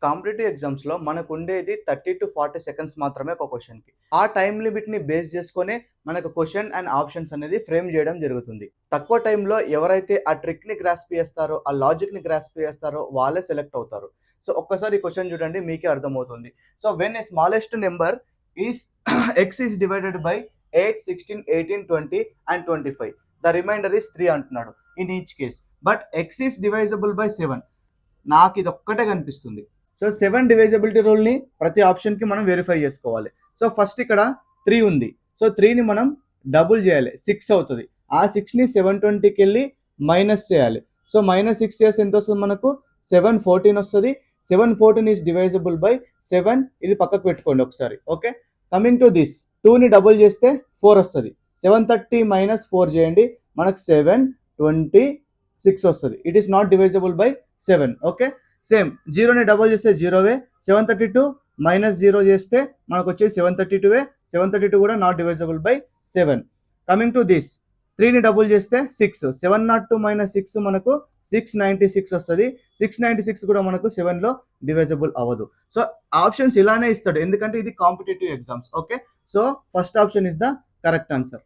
Competitive ఎగ్జామ్స్‌లో మనకుండేది 30-40 seconds మాత్రమే ఒక క్వెషన్‌కి. ఆ టైమ్ లిమిట్‌ని బేస్ చేసుకొనే మనకు క్వెషన్ అండ్ ఆప్షన్స్ అనేది ఫ్రేమ్ చేయడం జరుగుతుంది. తక్కువ టైంలో ఎవరైతే ఆ ట్రిక్‌ని గ్రాస్ప్ చేస్తారో, ఆ లాజిక్‌ని గ్రాస్ప్ చేస్తారో వాళ్ళే సెలెక్ట్ అవుతారు. సో, ఒక్కసారి ఈ క్వెషన్ చూడండి మీకే అర్థమవుతుంది. So, when a smallest number is X is divided by 8, 16, 18, 20 and 25. The remainder is 3 అంటున్నాడు in each case. But X is డివైజబుల్ by 7. నాకు ఇది ఒక్కటే కనిపిస్తుంది. సో 7 డివైజబిలిటీ రూల్‌ని ప్రతి ఆప్షన్‌కి మనం వెరిఫై చేసుకోవాలి. సో ఫస్ట్ ఇక్కడ 3 ఉంది. సో 3ని మనం డబుల్ చేయాలి. 6 అవుతది. ఆ 6ని 720కెళ్ళి మైనస్ చేయాలి. సో -6 చేస్తే ఎంత వస్తుంది మనకు? 714 వస్తది. 714 ఈస్ డివైజబుల్ బై 7. ఇది పక్కకు పెట్టుకోండి ఒకసారి. ఓకే. కమింగ్ టు దిస్ 2ని డబుల్ చేస్తే 4 వస్తది. 730 - 4 చేయండి. మనకు 726 వస్తది. It is not divisible by 7. Okay. Same 0ని డబుల్ చేస్తే 0వే. 732 - 0 చేస్తే మనకు వచ్చేది 732వే. 732 కూడా not divisible by 7. Coming to this 3ని డబుల్ చేస్తే 6. 702 - 6 మనకు 696 వస్తది. 696 కూడా మనకు 7లో డివైజబుల్ అవ్వదు. సో ఆప్షన్స్ ఇలానే ఇస్తాడు. ఎందుకంటే ఇది competitive exams. Okay. So first option is the correct answer.